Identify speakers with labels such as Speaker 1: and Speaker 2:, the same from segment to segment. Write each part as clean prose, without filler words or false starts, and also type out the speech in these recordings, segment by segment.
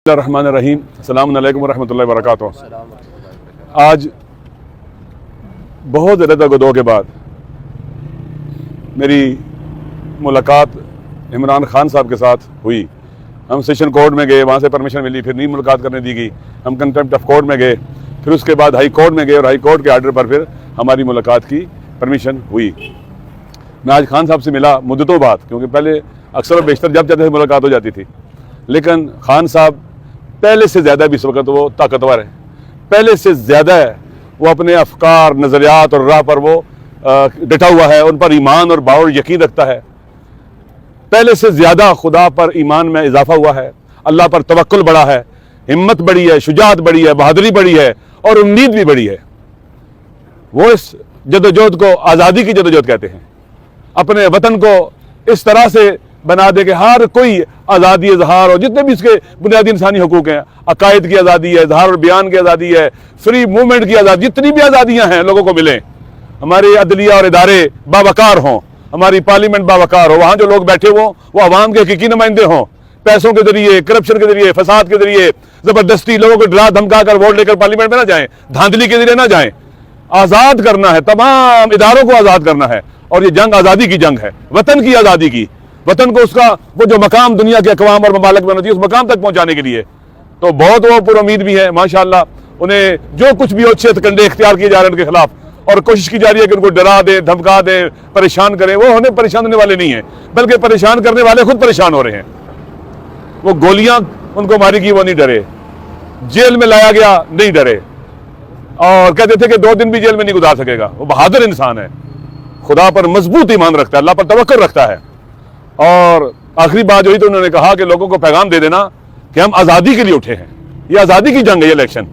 Speaker 1: الرحمن الرحیم، السلام علیکم ورحمۃ اللہ وبرکاتہ۔ آج بہت زیادہ گدو کے بعد میری ملاقات عمران خان صاحب کے ساتھ ہوئی۔ ہم سیشن کورٹ میں گئے، وہاں سے پرمیشن ملی، پھر نہیں ملاقات کرنے دی گئی، ہم کنٹمپٹ آف کورٹ میں گئے، پھر اس کے بعد ہائی کورٹ میں گئے اور ہائی کورٹ کے آرڈر پر پھر ہماری ملاقات کی پرمیشن ہوئی۔ میں آج خان صاحب سے ملا مدتوں بعد، کیونکہ پہلے اکثر و بیشتر جب جاتے تھے ملاقات ہو جاتی تھی، لیکن خان صاحب پہلے سے زیادہ بھی اس وقت وہ طاقتور ہے، پہلے سے زیادہ ہے، وہ اپنے افکار، نظریات اور راہ پر وہ ڈٹا ہوا ہے، ان پر ایمان اور باور یقین رکھتا ہے، پہلے سے زیادہ خدا پر ایمان میں اضافہ ہوا ہے، اللہ پر توکل بڑا ہے، ہمت بڑی ہے، شجاعت بڑی ہے، بہادری بڑی ہے اور امید بھی بڑی ہے۔ وہ اس جدوجہد کو آزادی کی جدوجہد کہتے ہیں، اپنے وطن کو اس طرح سے بنا دے کہ ہر کوئی آزادی اظہار اور جتنے بھی اس کے بنیادی انسانی حقوق ہیں، عقائد کی آزادی ہے، اظہار اور بیان کی آزادی ہے، فری موومنٹ کی آزادی، جتنی بھی آزادیاں ہیں لوگوں کو ملیں، ہمارے عدلیہ اور ادارے باوقار ہوں، ہماری پارلیمنٹ باوقار ہو، وہاں جو لوگ بیٹھے ہوں وہ عوام کے حقیقی نمائندے ہوں، پیسوں کے ذریعے، کرپشن کے ذریعے، فساد کے ذریعے زبردستی لوگوں کو ڈرا دھمکا کر ووٹ لے کر پارلیمنٹ میں نہ جائیں، دھاندلی کے ذریعے نہ جائیں۔ آزاد کرنا ہے، تمام اداروں کو آزاد کرنا ہے، اور یہ جنگ آزادی کی جنگ ہے، وطن کی آزادی کی، وطن کو اس کا وہ جو مقام دنیا کے اقوام اور ممالک میں ہوتی ہے اس مقام تک پہنچانے کے لیے۔ تو بہت وہ پر امید بھی ہے ماشاءاللہ، انہیں جو کچھ بھی اچھے کنڈے اختیار کیے جا رہے ہیں ان کے خلاف، اور کوشش کی جا رہی ہے کہ ان کو ڈرا دیں، دھمکا دیں، پریشان کریں۔ وہ انہیں پریشان ہونے والے نہیں ہیں، بلکہ پریشان کرنے والے خود پریشان ہو رہے ہیں۔ وہ گولیاں ان کو ماری گئی، وہ نہیں ڈرے، جیل میں لایا گیا نہیں ڈرے، اور کہتے تھے کہ 2 دن بھی جیل میں نہیں گزار سکے گا۔ وہ بہادر انسان ہے، خدا پر مضبوط ایمان رکھتا ہے، اللہ پر توکل رکھتا ہے۔ اور آخری بات جو ہوئی تو انہوں نے کہا کہ لوگوں کو پیغام دے دینا کہ ہم آزادی کے لیے اٹھے ہیں، یہ آزادی کی جنگ ہے، یہ الیکشن،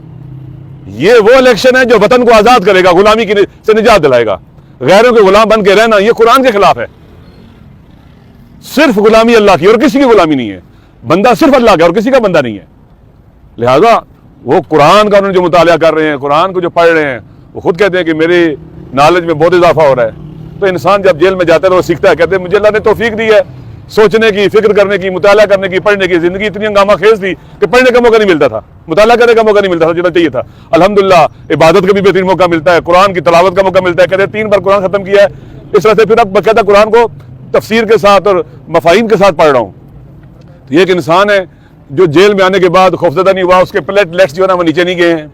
Speaker 1: یہ وہ الیکشن ہے جو وطن کو آزاد کرے گا، غلامی سے نجات دلائے گا۔ غیروں کے غلام بن کے رہنا یہ قرآن کے خلاف ہے۔ صرف غلامی اللہ کی اور کسی کی غلامی نہیں ہے، بندہ صرف اللہ کا اور کسی کا بندہ نہیں ہے۔ لہذا وہ قرآن کا انہوں نے جو مطالعہ کر رہے ہیں، قرآن کو جو پڑھ رہے ہیں، وہ خود کہتے ہیں کہ میری نالج میں بہت اضافہ ہو رہا ہے۔ تو انسان جب جیل میں جاتا ہے تو وہ سیکھتا ہے، کہتے ہیں مجھے اللہ نے توفیق دی ہے سوچنے کی، فکر کرنے کی، مطالعہ کرنے کی، پڑھنے کی۔ زندگی اتنی ہنگامہ خیز تھی کہ پڑھنے کا موقع نہیں ملتا تھا، مطالعہ کرنے کا موقع نہیں ملتا تھا جتنا چاہیے تھا۔ الحمدللہ عبادت کا بھی بہترین موقع ملتا ہے، قرآن کی تلاوت کا موقع ملتا ہے۔ کہتے ہیں 3 بار قرآن ختم کیا ہے، اس طرح سے پھر اب باقاعدہ قرآن کو تفسیر کے ساتھ اور مفاہیم کے ساتھ پڑھ رہا ہوں۔ تو یہ ایک انسان ہے جو جیل میں آنے کے بعد خوفزدہ نہیں ہوا، اس کے پلیٹلیٹس جو ہے نا وہ نیچے نہیں گئے ہیں،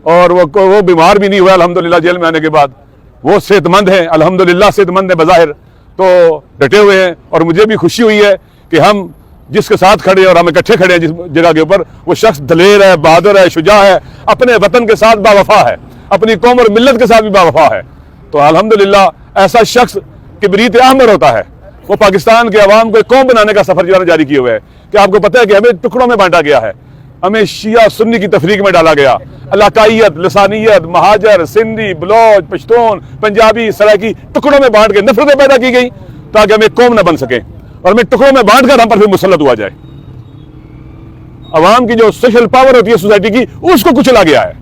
Speaker 1: اور وہ بیمار بھی نہیں ہوا الحمدللہ جیل میں آنے کے بعد۔ وہ صحت مند ہیں، الحمدللہ صحت مند ہیں بظاہر، تو ڈٹے ہوئے ہیں۔ اور مجھے بھی خوشی ہوئی ہے کہ ہم جس کے ساتھ کھڑے ہیں اور ہم اکٹھے کھڑے ہیں جس جگہ کے اوپر، وہ شخص دلیر ہے، بہادر ہے، شجاع ہے، اپنے وطن کے ساتھ باوفا ہے، اپنی قوم اور ملت کے ساتھ بھی باوفا ہے۔ تو الحمدللہ ایسا شخص کبریت احمر ہوتا ہے۔ وہ پاکستان کے عوام کو ایک قوم بنانے کا سفر جو ہے جاری کیے ہوئے ہے، کہ آپ کو پتہ ہے کہ ہمیں ٹکڑوں میں بانٹا گیا ہے، ہمیں شیعہ سنی کی تفریق میں ڈالا گیا، علاقائیت، لسانیت، مہاجر، سندھی، بلوچ، پشتون، پنجابی، سرائکی ٹکڑوں میں بانٹ کے نفرتیں پیدا کی گئی تاکہ ہمیں قوم نہ بن سکے، اور ہمیں ٹکڑوں میں بانٹ کر ہم پر پھر مسلط ہوا جائے۔ عوام کی جو سوشل پاور ہوتی ہے سوسائٹی کی، اس کو کچلا گیا ہے۔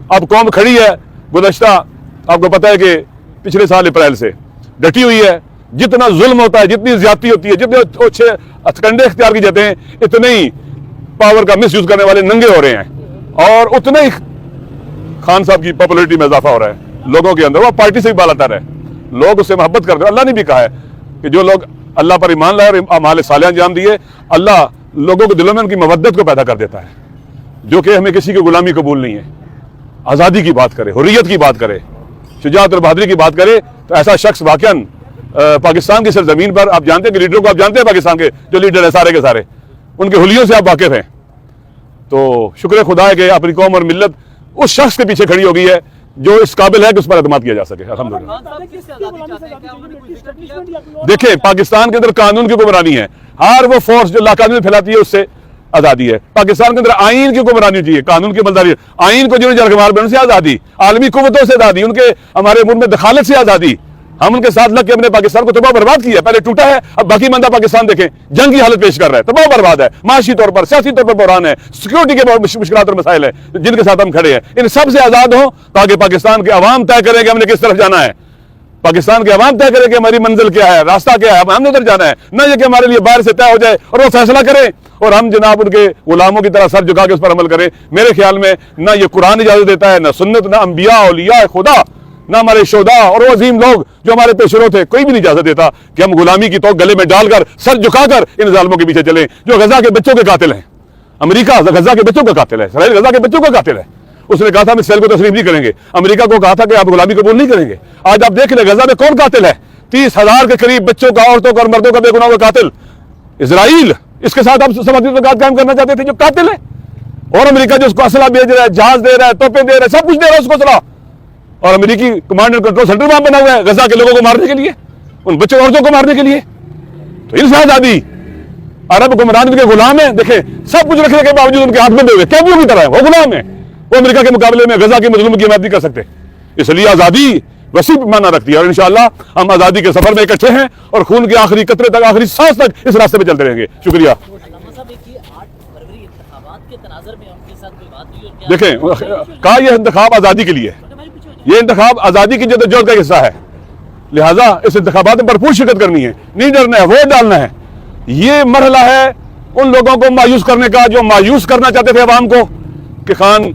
Speaker 1: اب قوم کھڑی ہے، گزشتہ آپ کو پتہ ہے کہ پچھلے سال اپریل سے ڈٹی ہوئی ہے۔ جتنا ظلم ہوتا ہے، جتنی زیادتی ہوتی ہے، جتنے اچھے ہتھکنڈے اختیار کی جاتے ہیں، اتنے ہی پاور کا مس یوز کرنے والے ننگے ہو رہے ہیں، اور اتنے ہی خان صاحب کی پاپولیرٹی میں اضافہ ہو رہا ہے لوگوں کے اندر۔ وہ پارٹی سے بھی بالا تر ہے، لوگ اس سے محبت کرتے ہیں۔ اللہ نے بھی کہا ہے کہ جو لوگ اللہ پر ایمان لائے اور اعمال صالحہ انجام دیے، اللہ لوگوں کے دلوں میں ان کی مودت کو پیدا کر دیتا ہے، جو کہ ہمیں کسی کی غلامی قبول نہیں ہے۔ آزادی کی بات کرے، حریت کی بات کرے، شجاعت اور بہادری کی بات کرے، تو ایسا شخص واقعاً پاکستان کی سرزمین پر، آپ جانتے ہیں کہ لیڈروں کو آپ جانتے ہیں، پاکستان کے جو لیڈر ہیں سارے کے سارے، ان کے حلیوں سے آپ واقف ہیں۔ تو شکر خدا ہے کہ اپنی قوم اور ملت اس شخص کے پیچھے کھڑی ہو گئی ہے جو اس قابل ہے کہ اس پر اعتماد کیا جا سکے، الحمدللہ۔ دیکھیں پاکستان کے اندر قانون کی حکمرانی ہے، ہر وہ فورس جو لاقانونی پھیلاتی ہے اس سے آزادی ہے۔ پاکستان کے اندر آئین کی حکمرانی چاہیے، قانون کی بلداری، آئین کو جنہیں جرگمار بننے سے آزادی، عالمی قوتوں سے آزادی، ان کے ہمارے ملک میں دخالت سے آزادی۔ ہم ان کے ساتھ لگ کے اپنے پاکستان کو تباہ برباد کیا ہے، پہلے ٹوٹا ہے، اب باقی بندہ پاکستان دیکھیں جنگ کی حالت پیش کر رہا ہے، تباہ برباد ہے، معاشی طور پر، سیاسی طور پر بحران ہے، سیکورٹی کے بہت مشکلات اور مسائل ہیں جن کے ساتھ ہم کھڑے ہیں۔ ان سب سے آزاد ہوں تاکہ پاکستان کے عوام طے کریں کہ ہم نے کس طرف جانا ہے۔ پاکستان کی عوام طے کرے کہ ہماری منزل کیا ہے، راستہ کیا ہے، ہم نے ادھر جانا ہے، نہ یہ کہ ہمارے لیے باہر سے طے ہو جائے اور وہ فیصلہ کریں اور ہم جناب ان کے غلاموں کی طرح سر جھکا کے اس پر عمل کریں۔ میرے خیال میں نہ یہ قرآن اجازت دیتا ہے، نہ سنت، نہ انبیاء اولیاء خدا، نہ ہمارے شہداء اور وہ عظیم لوگ جو ہمارے پیشرو تھے، کوئی بھی نہیں اجازت دیتا کہ ہم غلامی کی توق گلے میں ڈال کر سر جھکا کر ان ظالموں کے پیچھے چلیں جو غزہ کے بچوں کے قاتل ہیں۔ امریکہ غزہ کے بچوں کا قاتل ہے، اسرائیل غزہ کے بچوں کا قاتل ہے۔ اس نے کہا تھا ہم اسرائیل کو تسلیم نہیں کریں گے، امریکہ کو کہا تھا کہ آپ غلامی قبول نہیں کریں گے۔ آج آپ دیکھ لیں غزہ میں کون قاتل ہے؟ 30,000 کے قریب بچوں کا، عورتوں کا اور مردوں کا بے گناہوں کا قاتل اسرائیل۔ اس کے ساتھ آپ سماجی تعلقات قائم کرنا چاہتے تھے جو قاتل ہے، اور امریکہ جو اس کو اسلحہ بھیج رہا ہے، جہاز دے رہا ہے، توپیں دے رہا ہے، سب کچھ دے رہا ہے اس کو اسلحہ، اور امریکی کمانڈ اینڈ کنٹرول سینٹر وہاں بنا ہوا ہے غزہ کے لوگوں کو مارنے کے لیے، ان بچوں عورتوں کو مارنے کے لیے۔ تو ان سے آزادی عرب حکمران کے غلام ہیں، دیکھیں سب کچھ رکھنے کے باوجود ان کے ہاتھ بندے ہوئے قیدیوں کی طرح ہیں، وہ غلام ہیں، وہ امریکہ کے مقابلے میں غزہ کے مظلوم کی حمایت نہیں کر سکتے۔ اس لیے آزادی وسیع معنی رکھتی ہے، اور انشاءاللہ ہم آزادی کے سفر میں اکٹھے ہیں اور خون کے آخری قطرے تک، آخری سانس تک اس راستے پہ چلتے رہیں گے۔ شکریہ۔ دیکھیں کہا یہ انتخاب آزادی کے لیے، یہ انتخاب آزادی کی جدوجہد کا حصہ ہے، لہٰذا اس انتخابات میں بھرپور شرکت کرنی ہے، نہیں ڈرنا ہے، ووٹ ڈالنا ہے۔ یہ مرحلہ ہے ان لوگوں کو مایوس کرنے کا جو مایوس کرنا چاہتے تھے عوام کو کہ خان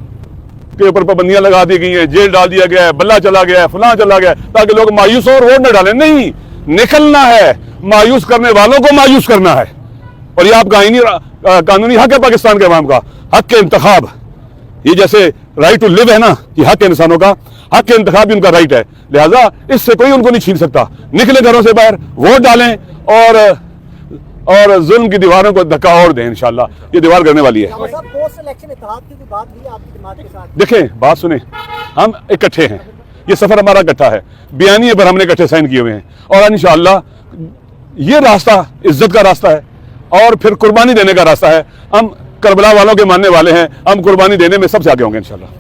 Speaker 1: کے اوپر پابندیاں لگا دی گئی ہیں، جیل ڈال دیا گیا ہے، بلہ چلا گیا ہے، فلاں چلا گیا ہے، تاکہ لوگ مایوس ہوں اور ووٹ نہ ڈالیں۔ نہیں، نکلنا ہے، مایوس کرنے والوں کو مایوس کرنا ہے، اور یہ آپ کا قانونی حق ہے پاکستان کے عوام کا، حق کے انتخاب۔ یہ جیسے رائٹ ٹو لیو ہے نا، یہ حق ہے انسانوں کا، حق کے انتخاب بھی ان کا رائٹ ہے، لہٰذا اس سے کوئی ان کو نہیں چھین سکتا۔ نکلیں گھروں سے باہر، ووٹ ڈالیں اور ظلم کی دیواروں کو دھکا اور دیں، انشاءاللہ یہ دیوار گرنے والی ہے۔ دیکھیں بات سنیں، ہم اکٹھے ہیں، یہ سفر ہمارا اکٹھا ہے، بیانیے پر ہم نے اکٹھے سائن کیے ہوئے ہیں، اور انشاءاللہ یہ راستہ عزت کا راستہ ہے اور پھر قربانی دینے کا راستہ ہے۔ ہم کربلا والوں کے ماننے والے ہیں، ہم قربانی دینے میں سب سے آگے ہوں گے انشاءاللہ۔